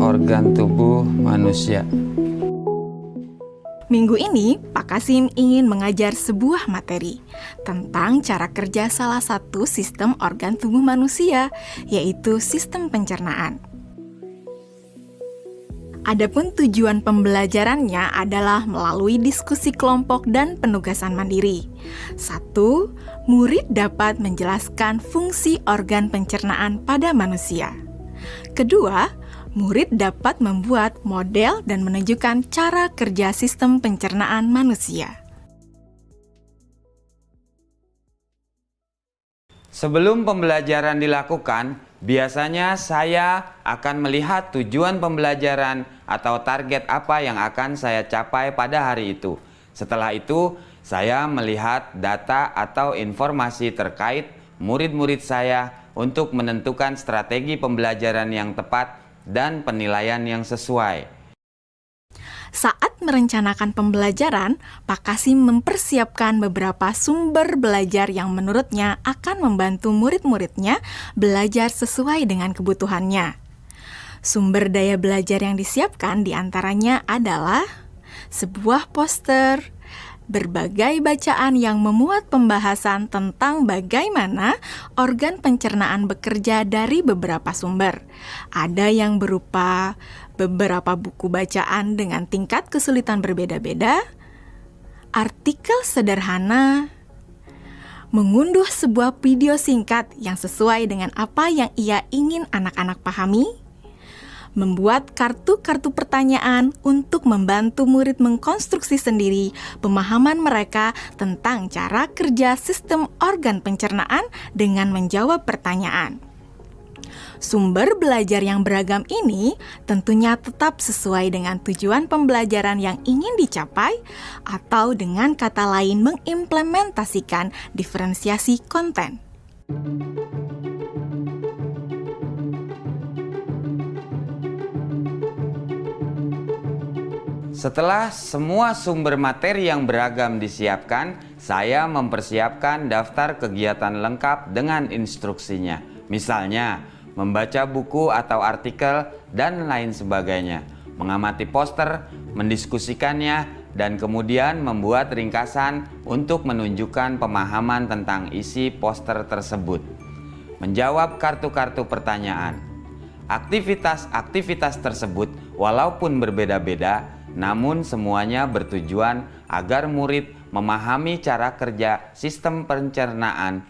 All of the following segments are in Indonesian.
organ tubuh manusia. Minggu ini, Pak Kasim ingin mengajar sebuah materi tentang cara kerja salah satu sistem organ tubuh manusia, yaitu sistem pencernaan. Adapun tujuan pembelajarannya adalah melalui diskusi kelompok dan penugasan mandiri. 1. Murid dapat menjelaskan fungsi organ pencernaan pada manusia. Kedua, murid dapat membuat model dan menunjukkan cara kerja sistem pencernaan manusia. Sebelum pembelajaran dilakukan, biasanya saya akan melihat tujuan pembelajaran atau target apa yang akan saya capai pada hari itu. Setelah itu, saya melihat data atau informasi terkait murid-murid saya untuk menentukan strategi pembelajaran yang tepat dan penilaian yang sesuai. Saat merencanakan pembelajaran, Pak Kasim mempersiapkan beberapa sumber belajar yang menurutnya akan membantu murid-muridnya belajar sesuai dengan kebutuhannya. Sumber daya belajar yang disiapkan diantaranya adalah sebuah poster, berbagai bacaan yang memuat pembahasan tentang bagaimana organ pencernaan bekerja dari beberapa sumber. Ada yang berupa beberapa buku bacaan dengan tingkat kesulitan berbeda-beda, artikel sederhana, mengunduh sebuah video singkat yang sesuai dengan apa yang ia ingin anak-anak pahami, membuat kartu-kartu pertanyaan untuk membantu murid mengkonstruksi sendiri pemahaman mereka tentang cara kerja sistem organ pencernaan dengan menjawab pertanyaan. Sumber belajar yang beragam ini tentunya tetap sesuai dengan tujuan pembelajaran yang ingin dicapai atau dengan kata lain mengimplementasikan diferensiasi konten. Setelah semua sumber materi yang beragam disiapkan, saya mempersiapkan daftar kegiatan lengkap dengan instruksinya. Misalnya, membaca buku atau artikel dan lain sebagainya, mengamati poster, mendiskusikannya, dan kemudian membuat ringkasan untuk menunjukkan pemahaman tentang isi poster tersebut. Menjawab kartu-kartu pertanyaan. Aktivitas-aktivitas tersebut walaupun berbeda-beda, namun semuanya bertujuan agar murid memahami cara kerja sistem pencernaan.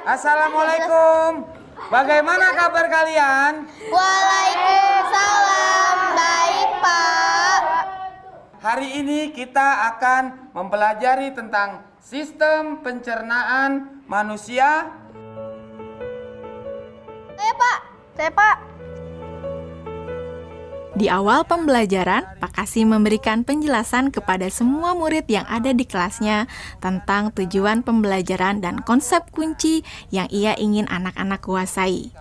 Assalamualaikum. Bagaimana kabar kalian? Waalaikumsalam. Baik, Pak. Hari ini kita akan mempelajari tentang sistem pencernaan manusia. Saya, Pak. Di awal pembelajaran, Pak Kasim memberikan penjelasan kepada semua murid yang ada di kelasnya tentang tujuan pembelajaran dan konsep kunci yang ia ingin anak-anak kuasai.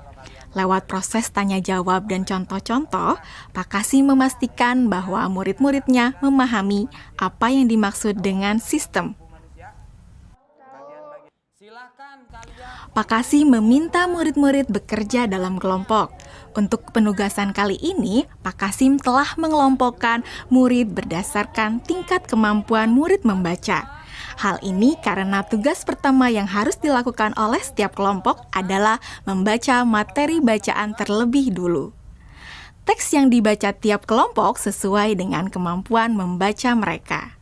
Lewat proses tanya jawab dan contoh-contoh, Pak Kasim memastikan bahwa murid-muridnya memahami apa yang dimaksud dengan sistem. Pak Kasim meminta murid-murid bekerja dalam kelompok. Untuk penugasan kali ini, Pak Kasim telah mengelompokkan murid berdasarkan tingkat kemampuan murid membaca. Hal ini karena tugas pertama yang harus dilakukan oleh setiap kelompok adalah membaca materi bacaan terlebih dulu. Teks yang dibaca tiap kelompok sesuai dengan kemampuan membaca mereka.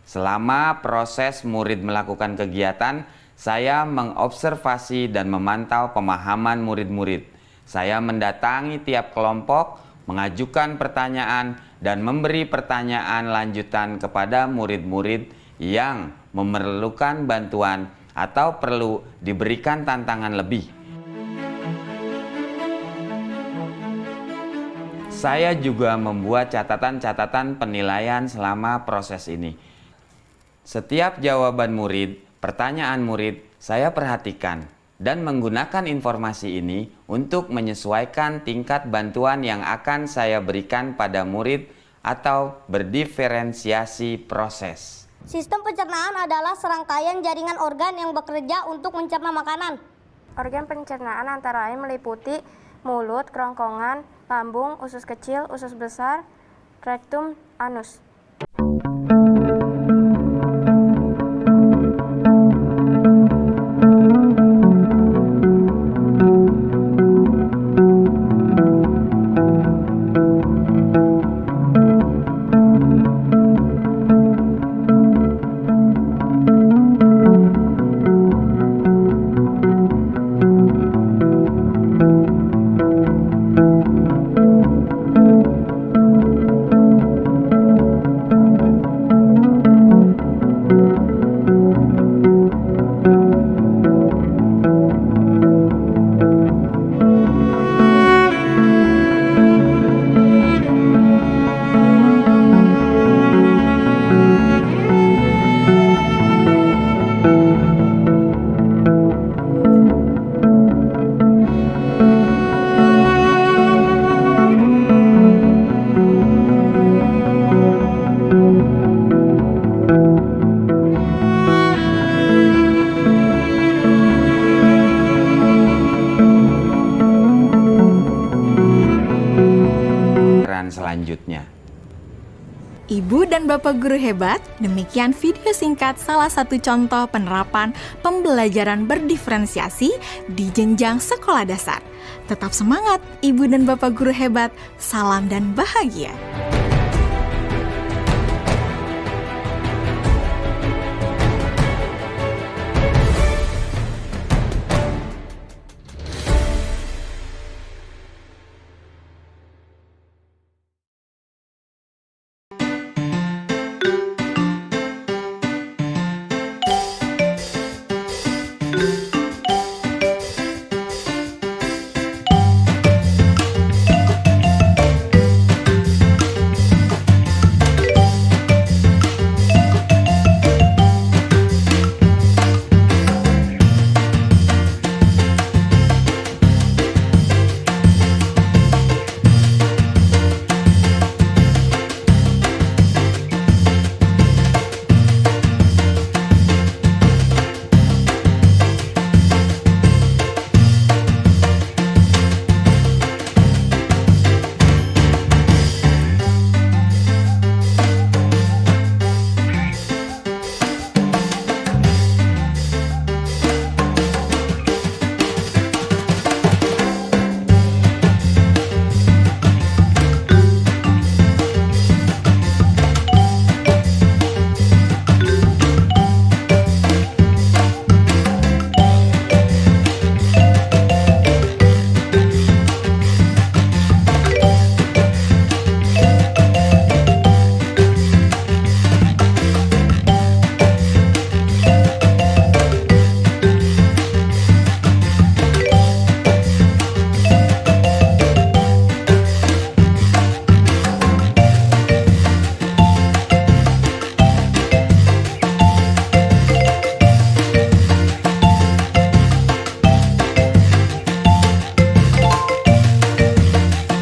Selama proses murid melakukan kegiatan, saya mengobservasi dan memantau pemahaman murid-murid. Saya mendatangi tiap kelompok, mengajukan pertanyaan, dan memberi pertanyaan lanjutan kepada murid-murid yang memerlukan bantuan atau perlu diberikan tantangan lebih. Saya juga membuat catatan-catatan penilaian selama proses ini. Setiap jawaban murid, pertanyaan murid, saya perhatikan dan menggunakan informasi ini untuk menyesuaikan tingkat bantuan yang akan saya berikan pada murid atau berdiferensiasi proses. Sistem pencernaan adalah serangkaian jaringan organ yang bekerja untuk mencerna makanan. Organ pencernaan antara lain meliputi mulut, kerongkongan, lambung, usus kecil, usus besar, rektum, anus. Selanjutnya. Ibu dan Bapak guru hebat, demikian video singkat salah satu contoh penerapan pembelajaran berdiferensiasi di jenjang sekolah dasar. Tetap semangat, Ibu dan Bapak guru hebat. Salam dan bahagia.